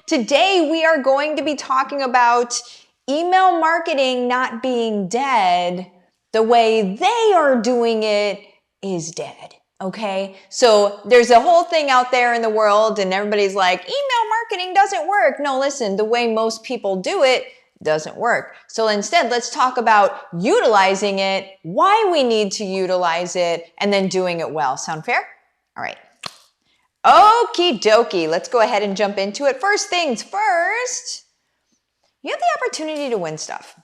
Today, we are going to be talking about email marketing not being dead. The way they are doing it is dead. Okay, so there's a whole thing out there in the world and everybody's like, email marketing doesn't work. No, listen, the way most people do it doesn't work. So instead, let's talk about utilizing it, why we need to utilize it, and then doing it well. Sound fair? All right. Okie dokie, let's go ahead and jump into it. First things first, you have the opportunity to win stuff.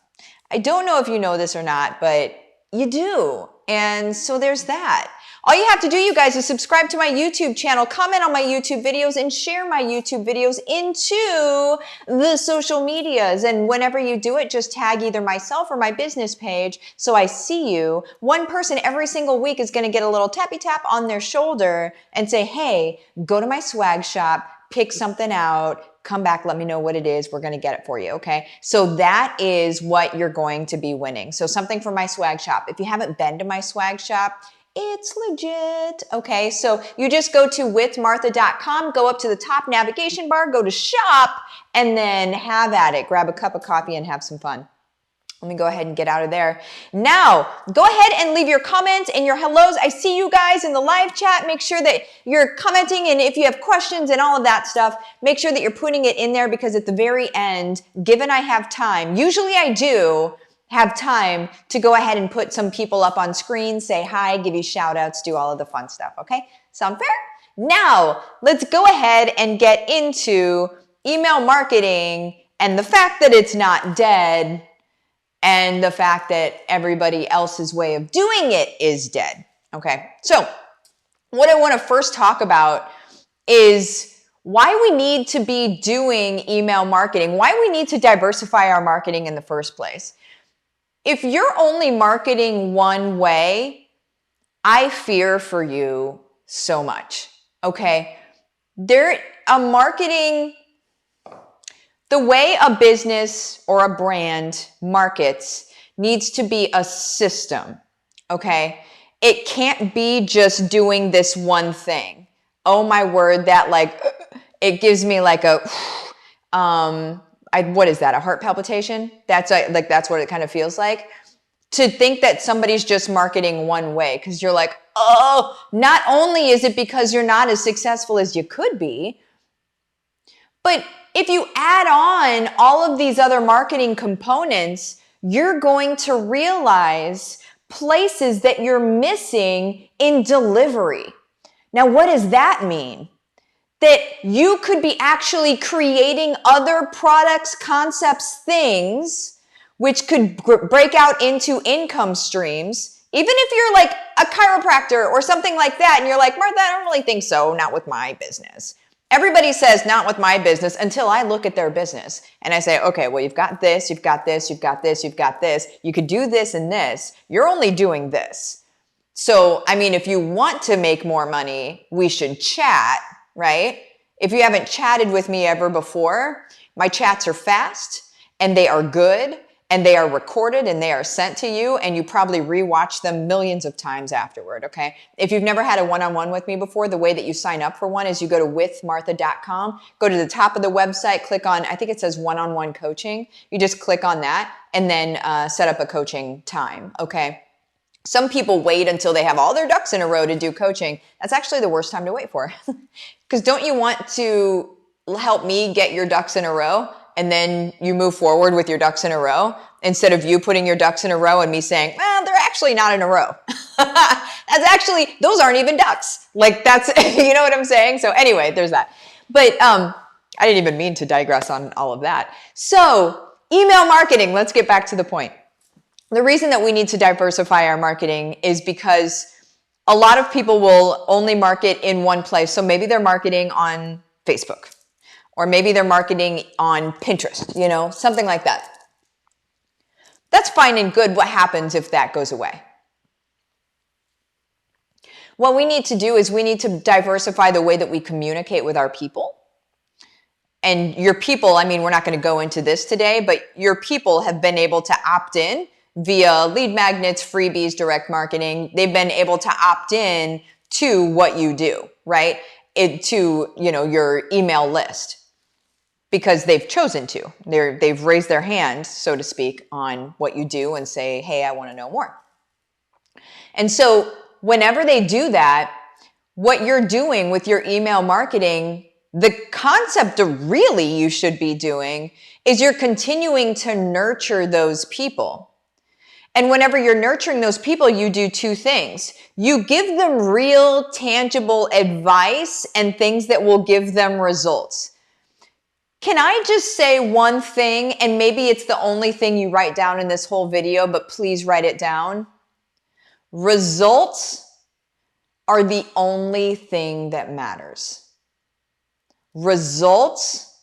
I don't know if you know this or not, but you do. And so there's that. All you have to do, you guys, is subscribe to my YouTube channel, comment on my YouTube videos, and share my YouTube videos into the social medias. And whenever you do it, just tag either myself or my business page so I see you. One person every single week is going to get a little tappy tap on their shoulder and say, hey, go to my swag shop, pick something out, come back, let me know what it is. We're going to get it for you. Okay. So that is what you're going to be winning. So something from my swag shop. If you haven't been to my swag shop, it's legit. Okay, so you just go to withmartha.com, go up to the top navigation bar, go to shop, and then have at it. Grab a cup of coffee and have some fun. Let me go ahead and get out of there. Now, go ahead and leave your comments and your hellos. I see you guys in the live chat. Make sure that you're commenting, and if you have questions and all of that stuff, make sure that you're putting it in there, because at the very end, given I have time, usually I do have time to go ahead and put some people up on screen, say hi, give you shout outs, do all of the fun stuff. Okay, sound fair? Now, let's go ahead and get into email marketing and the fact that it's not dead and the fact that everybody else's way of doing it is dead. Okay, so what I want to first talk about is why we need to be doing email marketing, why we need to diversify our marketing in the first place. If you're only marketing one way, I fear for you so much, okay? The way a business or a brand markets needs to be a system, okay? It can't be just doing this one thing. Oh my word, that it gives me like a, what is that? A heart palpitation? That's what it kind of feels like. To think that somebody's just marketing one way, because you're like, oh, not only is it because you're not as successful as you could be, but if you add on all of these other marketing components, you're going to realize places that you're missing in delivery. Now, what does that mean? That you could be actually creating other products, concepts, things, which could break out into income streams. Even if you're like a chiropractor or something like that, and you're like, Martha, I don't really think so, not with my business. Everybody says not with my business until I look at their business and I say, okay, well, you've got this, you've got this, you've got this, you've got this. You could do this and this. You're only doing this. So, I mean, if you want to make more money, we should chat. Right? If you haven't chatted with me ever before, my chats are fast and they are good and they are recorded and they are sent to you, and you probably rewatch them millions of times afterward. Okay. If you've never had a one-on-one with me before, the way that you sign up for one is you go to withmartha.com, go to the top of the website, click on, I think it says one-on-one coaching. You just click on that and then set up a coaching time. Okay. Some people wait until they have all their ducks in a row to do coaching. That's actually the worst time to wait for. Because don't you want to help me get your ducks in a row and then you move forward with your ducks in a row instead of you putting your ducks in a row and me saying, well, they're actually not in a row. Those aren't even ducks. Like that's, you know what I'm saying? So anyway, there's that. But I didn't even mean to digress on all of that. So email marketing, let's get back to the point. The reason that we need to diversify our marketing is because a lot of people will only market in one place. So maybe they're marketing on Facebook, or maybe they're marketing on Pinterest, something like that. That's fine and good. What happens if that goes away? What we need to do is we need to diversify the way that we communicate with our people. And your people, I mean, we're not going to go into this today, but your people have been able to opt in via lead magnets, freebies, direct marketing. They've been able to opt in to what you do, right? To your email list. because they've chosen to. They've raised their hand, so to speak, on what you do and say, hey, I want to know more. And so whenever they do that, what you're doing with your email marketing, the concept of really you should be doing is you're continuing to nurture those people. And whenever you're nurturing those people, you do two things. You give them real, tangible advice and things that will give them results. Can I just say one thing, and maybe it's the only thing you write down in this whole video, but please write it down. Results are the only thing that matters. Results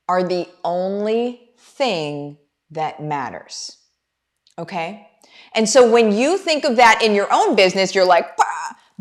are the only thing that matters. Okay? And so when you think of that in your own business, you're like, bah!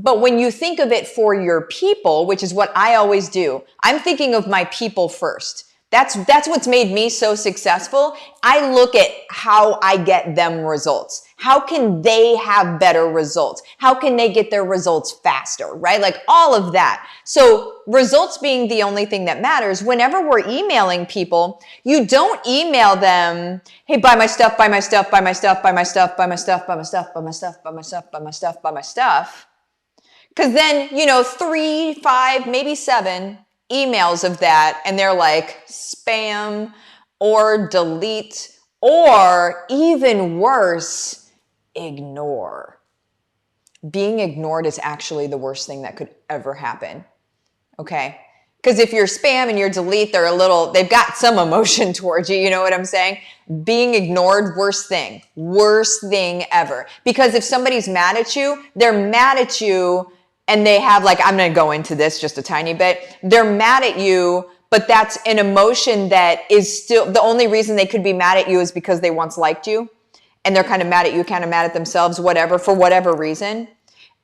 But when you think of it for your people, which is what I always do, I'm thinking of my people first. That's what's made me so successful. I look at how I get them results. How can they have better results? How can they get their results faster, right? Like all of that. So results being the only thing that matters, whenever we're emailing people, you don't email them, hey, buy my stuff, buy my stuff, buy my stuff, buy my stuff, buy my stuff, buy my stuff, buy my stuff, buy my stuff, buy my stuff, buy my stuff. Because then, 3, 5, maybe 7 emails of that, and they're like spam or delete, or even worse, ignore. Being ignored is actually the worst thing that could ever happen. Okay? Because if you're spam and you're delete, they've got some emotion towards you, you know what I'm saying? Being ignored, worst thing ever. Because if somebody's mad at you, they're mad at you. And they have I'm going to go into this just a tiny bit. They're mad at you, but that's an emotion that is still, the only reason they could be mad at you is because they once liked you. And they're kind of mad at you, kind of mad at themselves, whatever, for whatever reason.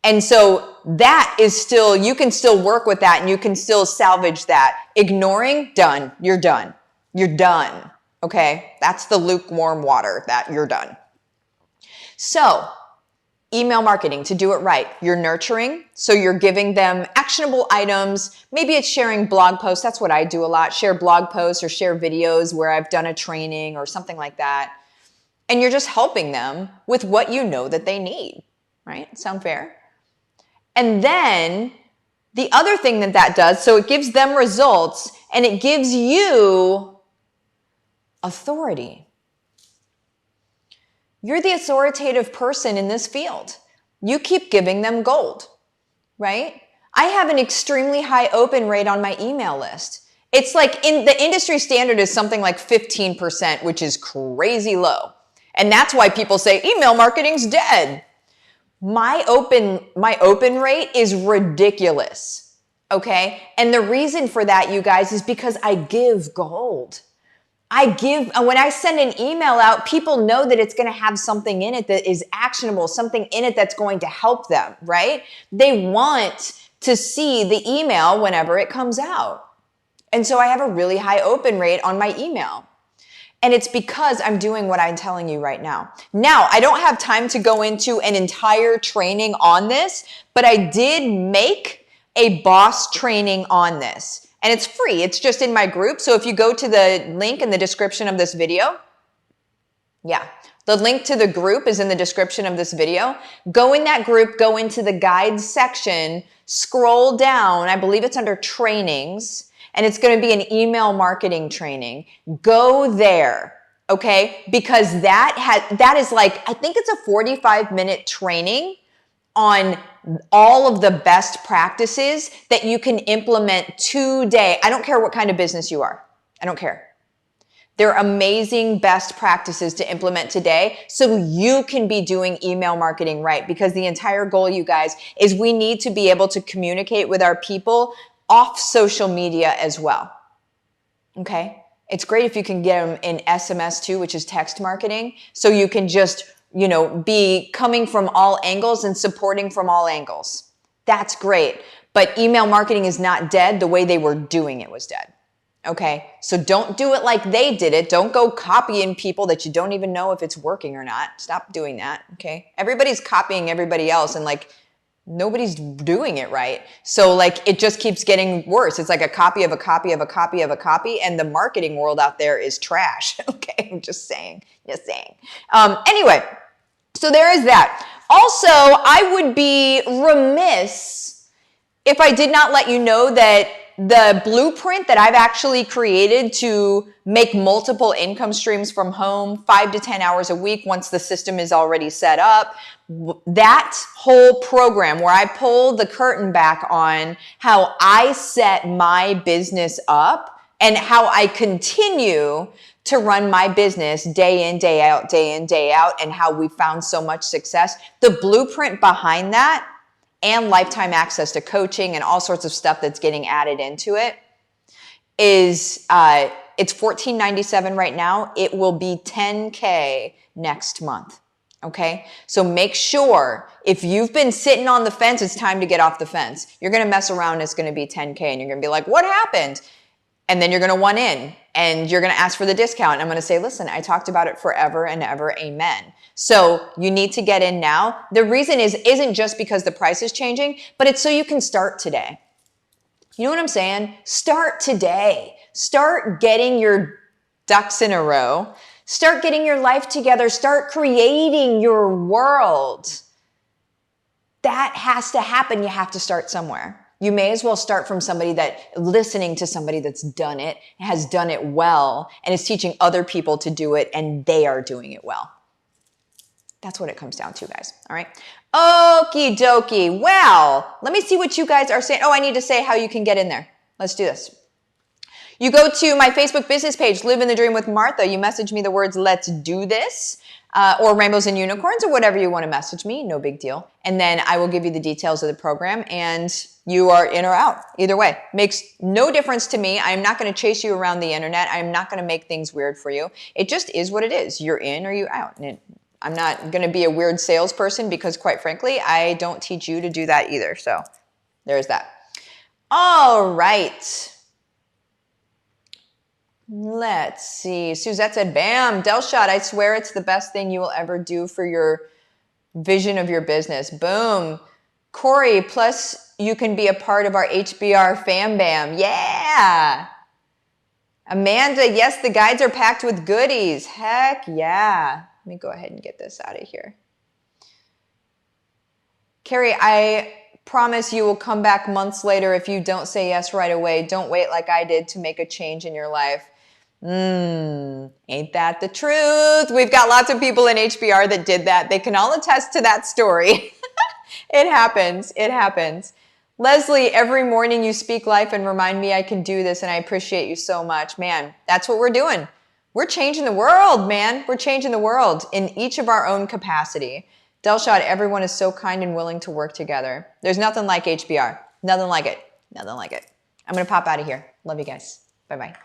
And so that is still, you can still work with that and you can still salvage that. Ignoring, done. You're done. You're done. Okay? That's the lukewarm water that you're done. So, email marketing, to do it right, you're nurturing, so you're giving them actionable items. Maybe it's sharing blog posts. That's what I do a lot. Share blog posts or share videos where I've done a training or something like that. And you're just helping them with what you know that they need, right? Sound fair? And then the other thing that does, so it gives them results and it gives you authority. You're the authoritative person in this field. You keep giving them gold, right? I have an extremely high open rate on my email list. It's in the industry standard is something like 15%, which is crazy low. And that's why people say email marketing's dead. My open rate is ridiculous, okay? And the reason for that, you guys, is because I give gold. When I send an email out, people know that it's going to have something in it that is actionable, something in it that's going to help them, right? They want to see the email whenever it comes out. And so I have a really high open rate on my email. And it's because I'm doing what I'm telling you right now. Now, I don't have time to go into an entire training on this, but I did make a boss training on this. And it's free. It's just in my group. So if you go to the link in the description of this video, the link to the group is in the description of this video. Go in that group, go into the guides section, scroll down. I believe it's under trainings, and it's going to be an email marketing training. Go there, okay? Because that is I think it's a 45-minute training on all of the best practices that you can implement today. I don't care what kind of business you are. I don't care. They're amazing best practices to implement today so you can be doing email marketing right, because the entire goal, you guys, is we need to be able to communicate with our people off social media as well. Okay? It's great if you can get them in SMS too, which is text marketing, so you can just be coming from all angles and supporting from all angles. That's great. But email marketing is not dead. The way they were doing it was dead. Okay? So don't do it like they did it. Don't go copying people that you don't even know if it's working or not. Stop doing that. Okay? Everybody's copying everybody else, and nobody's doing it right. So like it just keeps getting worse. It's like a copy of a copy of a copy of a copy, and the marketing world out there is trash. Okay, I'm just saying, anyway, so there is that. Also, I would be remiss if I did not let you know that the blueprint that I've actually created to make multiple income streams from home, 5 to 10 hours a week once the system is already set up, that whole program where I pull the curtain back on how I set my business up and how I continue to run my business day in, day out, and how we found so much success. The blueprint behind that and lifetime access to coaching and all sorts of stuff that's getting added into it is, it's $14.97 right now. It will be $10K next month. Okay. So make sure if you've been sitting on the fence, it's time to get off the fence. You're going to mess around. It's going to be $10K and you're going to be like, what happened? And then you're going to want in and you're going to ask for the discount. And I'm going to say, listen, I talked about it forever and ever. Amen. So you need to get in now. The reason isn't just because the price is changing, but it's so you can start today. You know what I'm saying? Start today. Start getting your ducks in a row. Start getting your life together. Start creating your world. That has to happen. You have to start somewhere. You may as well start from listening to somebody that's done it, has done it well, and is teaching other people to do it, and they are doing it well. That's what it comes down to, guys. All right. Okie dokie. Well, let me see what you guys are saying. Oh, I need to say how you can get in there. Let's do this. You go to my Facebook business page, Livin the Dream with Martha. You message me the words, let's do this, or rainbows and unicorns, or whatever you want to message me. No big deal. And then I will give you the details of the program, and you are in or out. Either way, makes no difference to me. I'm not going to chase you around the internet. I'm not going to make things weird for you. It just is what it is. You're in or you're out. And I'm not going to be a weird salesperson because, quite frankly, I don't teach you to do that either. So there's that. All right. Let's see. Suzette said, bam, Delshot, I swear it's the best thing you will ever do for your vision of your business. Boom. Corey, plus you can be a part of our HBR Fam Bam. Yeah. Amanda, yes, the guides are packed with goodies. Heck yeah. Let me go ahead and get this out of here. Carrie, I promise you will come back months later if you don't say yes right away. Don't wait like I did to make a change in your life. Ain't that the truth? We've got lots of people in HBR that did that. They can all attest to that story. It happens. It happens. Leslie, every morning you speak life and remind me I can do this, and I appreciate you so much. Man, that's what we're doing. We're changing the world, man. We're changing the world in each of our own capacity. Delshot, everyone is so kind and willing to work together. There's nothing like HBR. Nothing like it. Nothing like it. I'm going to pop out of here. Love you guys. Bye-bye.